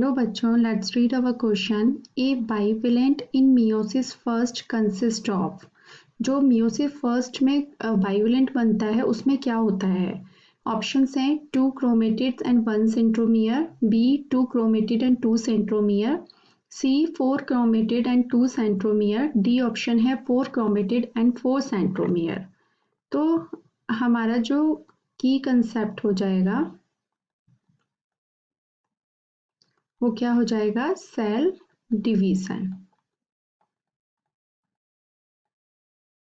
Hello बच्चों, let's read our question. A bivalent in meiosis first consist of. जो meiosis first में bivalent बनता है उसमें क्या होता है? ऑप्शंस हैं 2 chromatids and 1 centromere, B 2 chromatid and 2 centromere, C 4 chromatid and 2 centromere, D option है 4 क्रोमेटिड एंड 4 सेंट्रोमियर। तो हमारा जो की कंसेप्ट हो जाएगा वो क्या हो जाएगा? Cell division.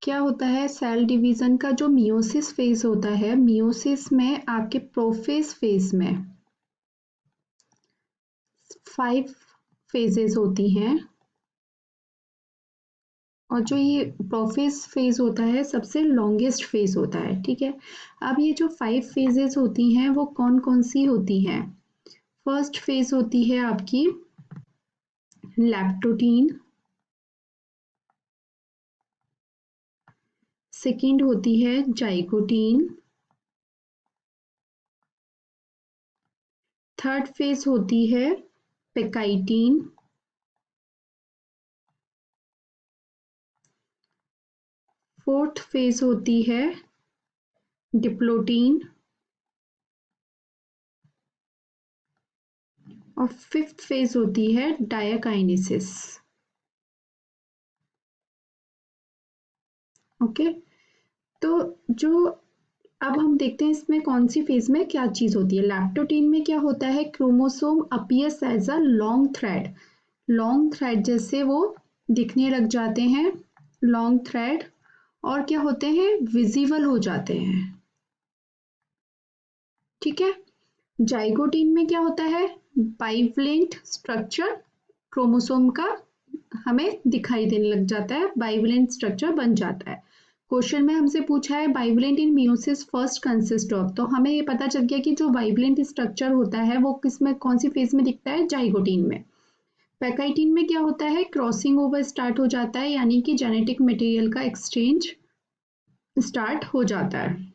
क्या होता है सेल डिवीजन का? जो मियोसिस फेज होता है, मियोसिस में आपके प्रोफेज फेज में 5 फेजेस होती हैं और जो ये प्रोफेज फेज होता है सबसे लॉन्गेस्ट फेज होता है। ठीक है, अब ये जो 5 फेजेस होती हैं वो कौन कौन सी होती हैं? फर्स्ट फेज होती है आपकी लैक्टोटीन, सेकेंड होती है जाइगोटीन, थर्ड फेज होती है पेकाइटीन, फोर्थ फेज होती है डिप्लोटीन और फिफ्थ फेज होती है डायकाइनेसिस। ओके, तो जो अब हम देखते हैं इसमें कौन सी फेज में क्या चीज होती है। लैक्टोटीन में क्या होता है? Chromosome appears as a long thread, long thread जैसे वो दिखने लग जाते हैं, लॉन्ग थ्रेड, और क्या होते हैं? विजिबल हो जाते हैं। ठीक है, जाइगोटीन में क्या होता है? बाइवलेंट स्ट्रक्चर क्रोमोसोम का हमें दिखाई देने लग जाता है, बाइवलेंट स्ट्रक्चर बन जाता है। क्वेश्चन में हमसे पूछा है bivalent in meiosis first consist of, तो हमें ये पता चल गया कि जो बाइवलेंट स्ट्रक्चर होता है वो किस में, कौन सी फेज में दिखता है? जाइगोटीन में। पैकाइटीन में क्या होता है? क्रॉसिंग ओवर स्टार्ट हो जाता है, यानी कि जेनेटिक मटेरियल का एक्सचेंज स्टार्ट हो जाता है।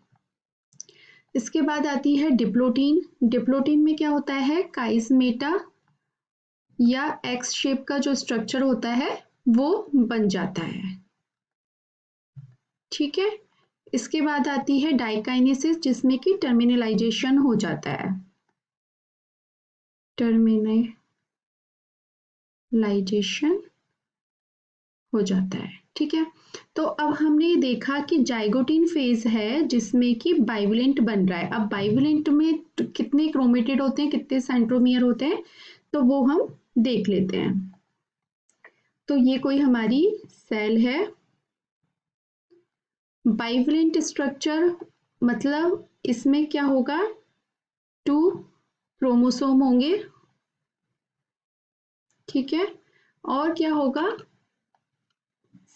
इसके बाद आती है डिप्लोटीन। डिप्लोटीन में क्या होता है? काइस्मेटा या एक्स शेप का जो स्ट्रक्चर होता है वो बन जाता है। ठीक है, इसके बाद आती है डाइकाइनेसिस, जिसमें कि टर्मिनलाइजेशन हो जाता है, टर्मिनलाइजेशन हो जाता है। ठीक है, तो अब हमने ये देखा कि जाइगोटीन फेज है जिसमें कि बाइवलेंट बन रहा है। अब बाइवलेंट में कितने क्रोमेटिड होते हैं, कितने सेंट्रोमियर होते हैं, तो वो हम देख लेते हैं। तो ये कोई हमारी सेल है, बाइवलेंट स्ट्रक्चर मतलब इसमें क्या होगा? 2 क्रोमोसोम होंगे। ठीक है, और क्या होगा?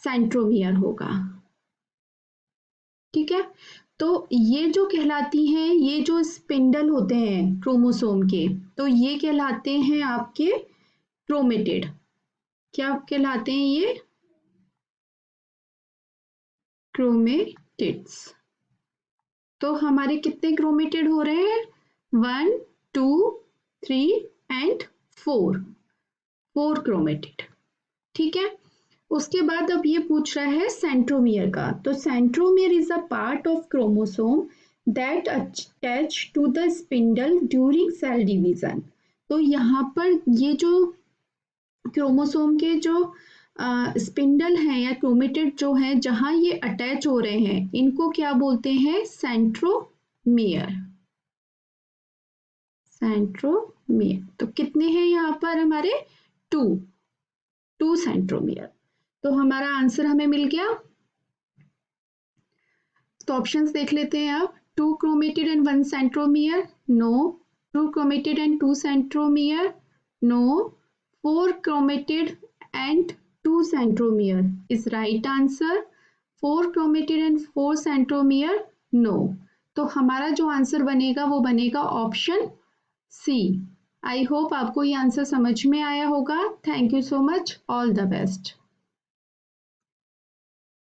सेंट्रोमियर होगा। ठीक है, तो ये जो कहलाती हैं, ये जो स्पिंडल होते हैं क्रोमोसोम के, तो ये कहलाते हैं आपके क्रोमेटिड। क्या कहलाते हैं ये? क्रोमेटिड्स। तो हमारे कितने क्रोमेटिड हो रहे हैं? 1 2 3 एंड 4 क्रोमेटिड। ठीक है, उसके बाद अब ये पूछ रहा है सेंट्रोमियर का। तो centromere is a part of chromosome that attach to the spindle during cell division. तो यहाँ पर ये जो क्रोमोसोम के जो स्पिंडल हैं या क्रोमेटिड जो हैं, जहां ये अटैच हो रहे हैं, इनको क्या बोलते हैं? सेंट्रोमियर। सेंट्रोमियर। तो कितने हैं यहाँ पर हमारे? 2 सेंट्रोमियर। तो हमारा आंसर हमें मिल गया। तो ऑप्शंस देख लेते हैं अब। 2 chromatid and 1 centromere, no. 2 chromatid and 2 centromere, no. 4 chromatid and 2 centromere is right answer. 4 chromatid and 4 centromere, no. तो हमारा जो आंसर बनेगा वो बनेगा ऑप्शन सी। आई होप आपको ये आंसर समझ में आया होगा। Thank you so much, all the best.